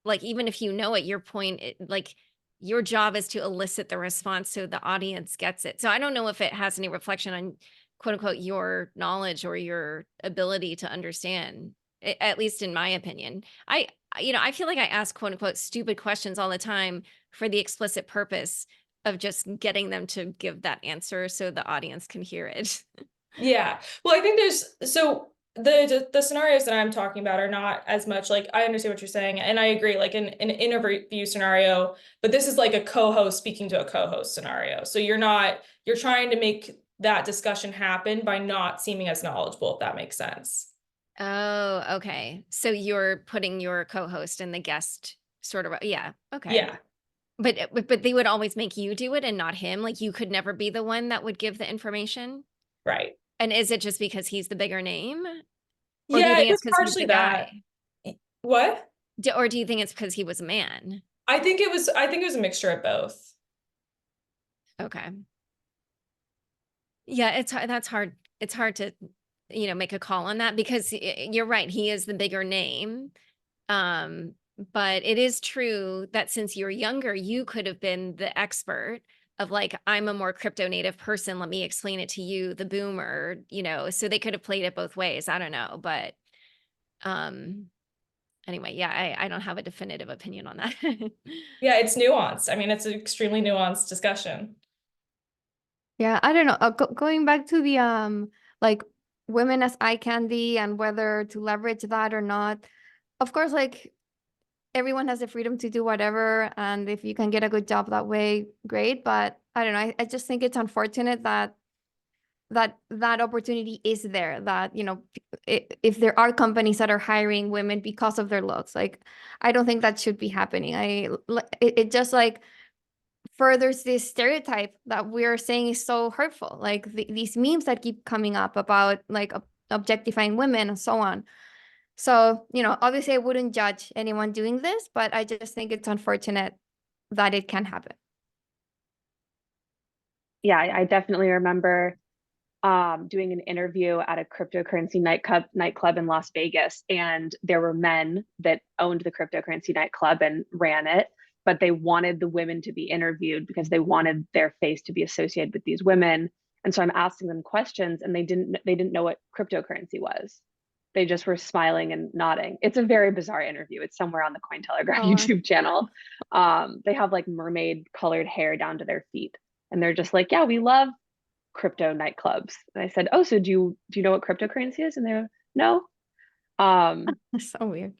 like, even if you know it, your point, like your job is to elicit the response so the audience gets it. So I don't know if it has any reflection on quote unquote your knowledge or your ability to understand, at least in my opinion. I feel like I ask quote unquote stupid questions all the time for the explicit purpose of just getting them to give that answer so the audience can hear it. Yeah. Well, I think so the scenarios that I'm talking about are not as much like, I understand what you're saying. And I agree, like in an interview scenario, but this is like a co-host speaking to a co-host scenario. So you're trying to make that discussion happen by not seeming as knowledgeable, if that makes sense. Oh, okay. So you're putting your co-host and the guest sort of, yeah. Okay. Yeah. But they would always make you do it and not him. Like you could never be the one that would give the information. Right. And is it just because he's the bigger name? Or do you Yeah, think it's it's because he's partially the that. guy? What? Or do you think it's because he was a man? I think it was a mixture of both. Okay. Yeah, that's hard. It's hard to, make a call on that because you're right. He is the bigger name. But it is true that since you're younger, you could have been the expert of like, I'm a more crypto native person. Let me explain it to you, the boomer, so they could have played it both ways. I don't know. But anyway, yeah, I don't have a definitive opinion on that. Yeah, it's nuanced. I mean, it's an extremely nuanced discussion. Yeah, I don't know. Going back to the like women as eye candy and whether to leverage that or not. Of course, like everyone has the freedom to do whatever, and if you can get a good job that way, great. But I don't know. I just think it's unfortunate that that opportunity is there. That if there are companies that are hiring women because of their looks, like I don't think that should be happening. It just like furthers this stereotype that we're saying is so hurtful, like these memes that keep coming up about like objectifying women and so on. So obviously I wouldn't judge anyone doing this, but I just think it's unfortunate that it can happen. Yeah, I definitely remember doing an interview at a cryptocurrency nightclub in Las Vegas, and there were men that owned the cryptocurrency nightclub and ran it, but they wanted the women to be interviewed because they wanted their face to be associated with these women. And so I'm asking them questions, and they didn't know what cryptocurrency was. They just were smiling and nodding. It's a very bizarre interview. It's somewhere on the Cointelegraph YouTube channel. They have like mermaid colored hair down to their feet, and they're just like, yeah, we love crypto nightclubs. And I said, oh, so do you know what cryptocurrency is? And they're no. That's so weird.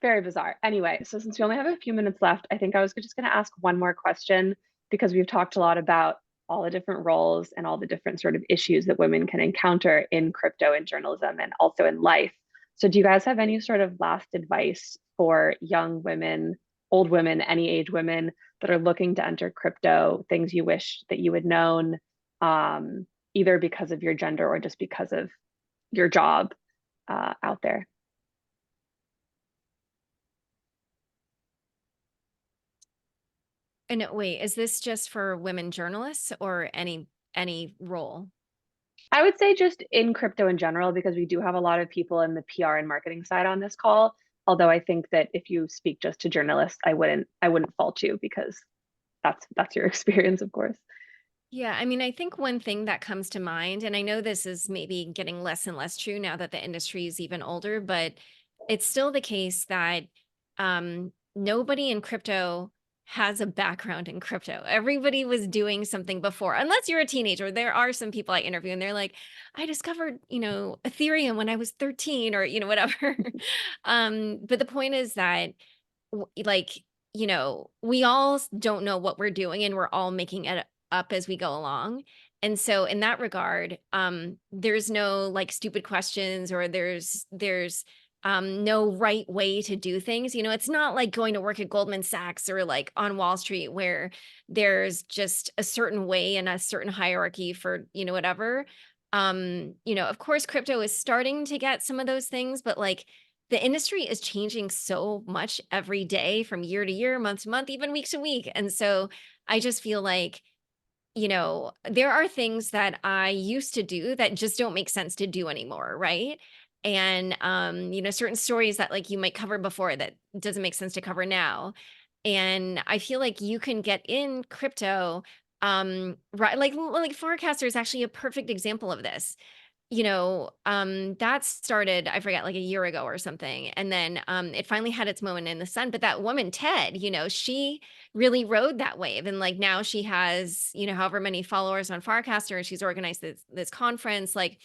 Very bizarre. Anyway, so since we only have a few minutes left, I think I was just going to ask one more question, because we've talked a lot about all the different roles and all the different sort of issues that women can encounter in crypto and journalism and also in life. So do you guys have any sort of last advice for young women, old women, any age women that are looking to enter crypto, things you wish that you had known, either because of your gender or just because of your job out there. And wait, is this just for women journalists or any role? I would say just in crypto in general, because we do have a lot of people in the PR and marketing side on this call. Although I think that if you speak just to journalists, I wouldn't fault you, because that's your experience, of course. Yeah, I mean, I think one thing that comes to mind, and I know this is maybe getting less and less true now that the industry is even older, but it's still the case that nobody in crypto has a background in crypto. Everybody was doing something before, unless you're a teenager. There are some people I interview and they're like, I discovered, Ethereum when I was 13 or, whatever. But the point is that like, we all don't know what we're doing and we're all making it up as we go along. And so in that regard, there's no like stupid questions, or there's no right way to do things. It's not like going to work at Goldman Sachs or like on Wall Street where there's just a certain way and a certain hierarchy for, whatever. Of course, crypto is starting to get some of those things, but like the industry is changing so much every day, from year to year, month to month, even week to week. And so I just feel like, there are things that I used to do that just don't make sense to do anymore, right? And certain stories that like you might cover before that doesn't make sense to cover now. And I feel like you can get in crypto, right? Like Forecaster is actually a perfect example of this. That started, I forget, like a year ago or something. And then it finally had its moment in the sun. But that woman, Ted, she really rode that wave. And like now she has, however many followers on Farcaster, and she's organized this conference. Like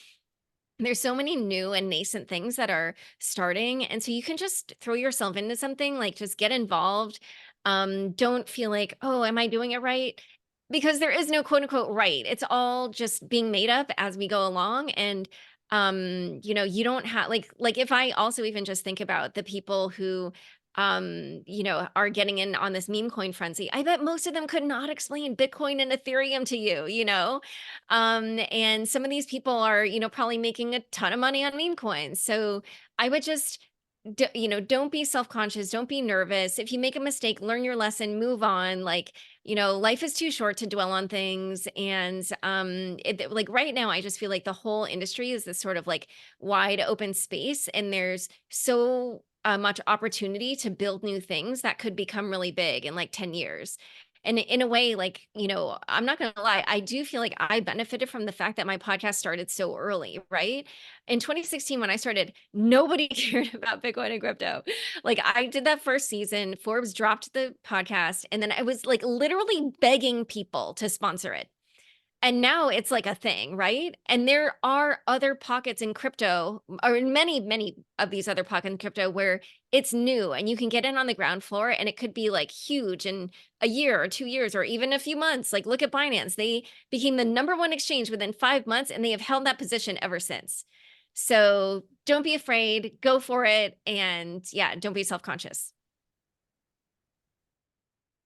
there's so many new and nascent things that are starting. And so you can just throw yourself into something, like just get involved. Don't feel like, oh, am I doing it right? Because there is no quote unquote right. It's all just being made up as we go along. And you don't have like if I also even just think about the people who are getting in on this meme coin frenzy, I bet most of them could not explain Bitcoin and Ethereum to you. And some of these people are, probably making a ton of money on meme coins. So I would just, don't be self-conscious. Don't be nervous. If you make a mistake, learn your lesson, move on. Like, life is too short to dwell on things. And like right now, I just feel like the whole industry is this sort of like wide open space. And there's so much opportunity to build new things that could become really big in like 10 years. And in a way, like, I'm not going to lie, I do feel like I benefited from the fact that my podcast started so early, right? In 2016, when I started, nobody cared about Bitcoin and crypto. Like I did that first season, Forbes dropped the podcast, and then I was like literally begging people to sponsor it. And now it's like a thing, right? And there are other pockets in crypto, or in many, many of these other pockets in crypto, where it's new and you can get in on the ground floor and it could be like huge in a year or 2 years or even a few months. Like look at Binance. They became the #1 exchange within 5 months and they have held that position ever since. So don't be afraid, go for it. And yeah, don't be self-conscious.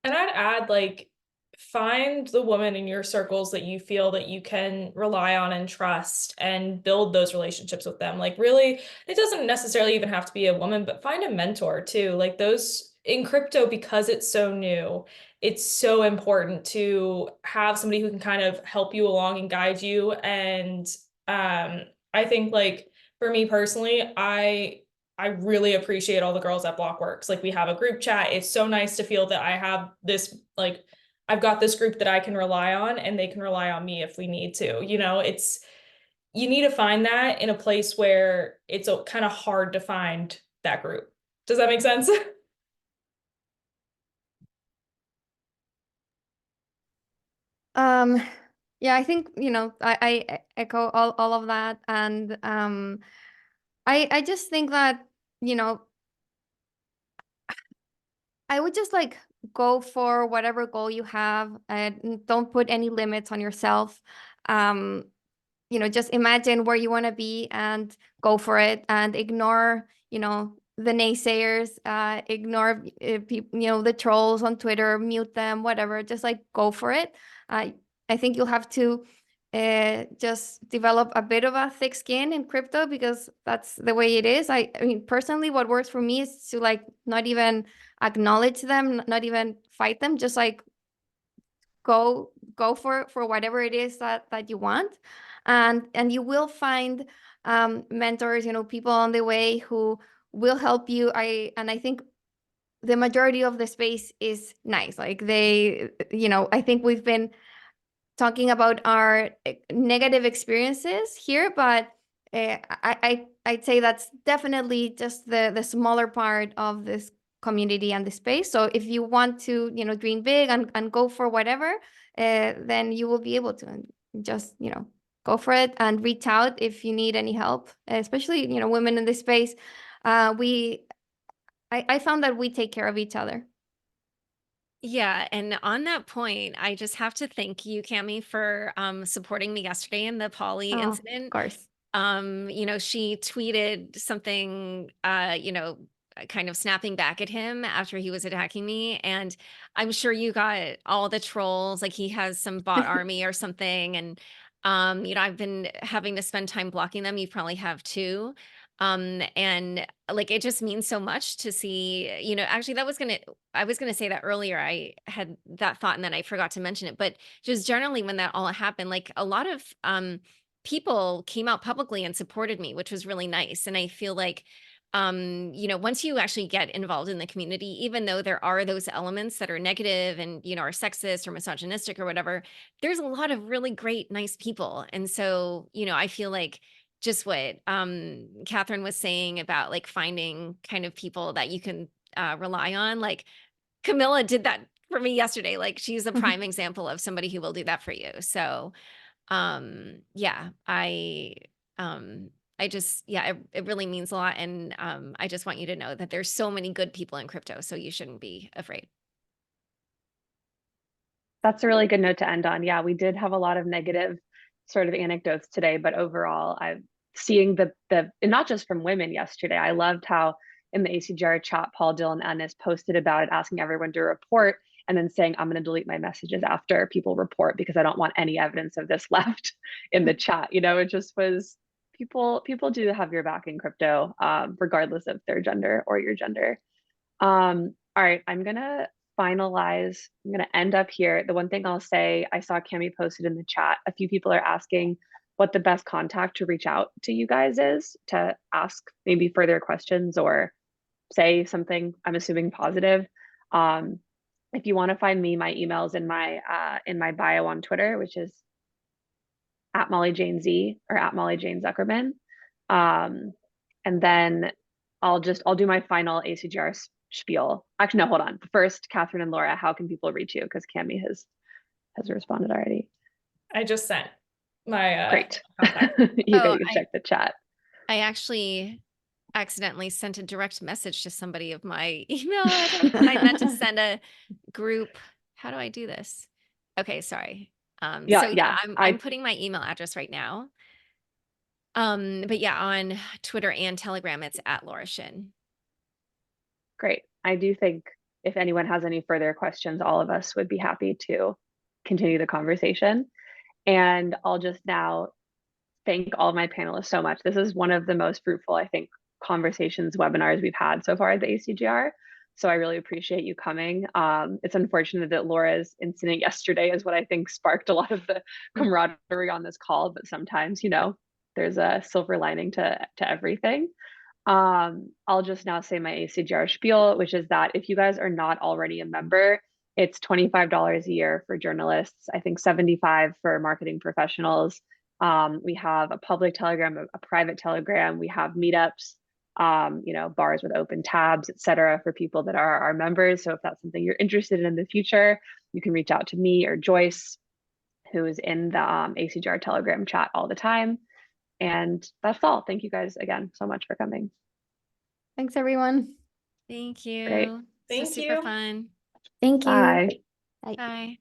And I'd add, like, find the woman in your circles that you feel that you can rely on and trust, and build those relationships with them. Like really, it doesn't necessarily even have to be a woman, but find a mentor too. Like those in crypto, because it's so new, it's so important to have somebody who can kind of help you along and guide you. And I think like for me personally, I really appreciate all the girls at Blockworks. Like we have a group chat. It's so nice to feel that I have this, like, I've got this group that I can rely on and they can rely on me if we need to. You need to find that in a place where it's kind of hard to find that group. Does that make sense? Yeah, I think, I echo all of that. And I just think that, I would just like go for whatever goal you have and don't put any limits on yourself. Just imagine where you want to be and go for it, and ignore, the naysayers, ignore people, the trolls on Twitter, mute them, whatever. Just like go for it. I think you'll have to just develop a bit of a thick skin in crypto because that's the way it is. I mean, personally, what works for me is to like not even acknowledge them, not even fight them, just like go for whatever it is that you want, and you will find mentors, people on the way who will help you. I think the majority of the space is nice. Like I think we've been talking about our negative experiences here, but I'd say that's definitely just the smaller part of this community and the space. So if you want to, dream big and go for whatever, then you will be able to. And just, go for it and reach out if you need any help, especially, women in this space. I found that we take care of each other. Yeah, and on that point, I just have to thank you, Cami, for supporting me yesterday in the Polly incident. Of course. She tweeted something, kind of snapping back at him after he was attacking me. And I'm sure you got all the trolls, like he has some bot army or something. And, I've been having to spend time blocking them. You probably have too. And like, it just means so much to see, actually I was going to say that earlier. I had that thought and then I forgot to mention it, but just generally when that all happened, like a lot of, people came out publicly and supported me, which was really nice. And I feel like, once you actually get involved in the community, even though there are those elements that are negative and, are sexist or misogynistic or whatever, there's a lot of really great, nice people. And so, I feel like just what Catherine was saying about like finding kind of people that you can rely on, like Camila did that for me yesterday. Like she's a prime example of somebody who will do that for you. So yeah, it really means a lot. And I just want you to know that there's so many good people in crypto, so you shouldn't be afraid. That's a really good note to end on. Yeah, we did have a lot of negative sort of anecdotes today, but overall, I'm seeing the and not just from women yesterday. I loved how in the ACJR chat, Paul, Dylan, Ennis posted about it, asking everyone to report, and then saying, I'm going to delete my messages after people report because I don't want any evidence of this left in the chat. It just was people do have your back in crypto, regardless of their gender or your gender. All right, I'm going to end up here. The one thing I'll say, I saw Cami posted in the chat, a few people are asking what the best contact to reach out to you guys is to ask maybe further questions or say something, I'm assuming positive. If you want to find me, my email's in my bio on Twitter, which is at Molly Jane Z or at Molly Jane Zuckerman. And then I'll do my final ACJR spiel. Actually, no, hold on. First, Catherine and Laura, how can people reach you? Because Cami has responded already. I just sent my great. contact. You can check the chat. I actually accidentally sent a direct message to somebody of my email address, and I meant to send a group. How do I do this? Okay, sorry. I'm putting my email address right now. But yeah, on Twitter and Telegram, it's at Laura Shin. Great. I do think if anyone has any further questions, all of us would be happy to continue the conversation. And I'll just now thank all of my panelists so much. This is one of the most fruitful, I think, webinars we've had so far at the ACJR. So I really appreciate you coming. It's unfortunate that Laura's incident yesterday is what I think sparked a lot of the camaraderie on this call, but sometimes, there's a silver lining to everything. I'll just now say my ACJR spiel, which is that if you guys are not already a member, it's $25 a year for journalists, I think $75 for marketing professionals. We have a public Telegram, a private Telegram. We have meetups, bars with open tabs, etc., for people that are our members. So if that's something you're interested in the future, you can reach out to me or Joyce, who is in the ACJR Telegram chat all the time. And that's all. Thank you guys again so much for coming. Thanks, everyone. Thank you. Great. Thank you. Super fun. Thank you. Bye. Bye.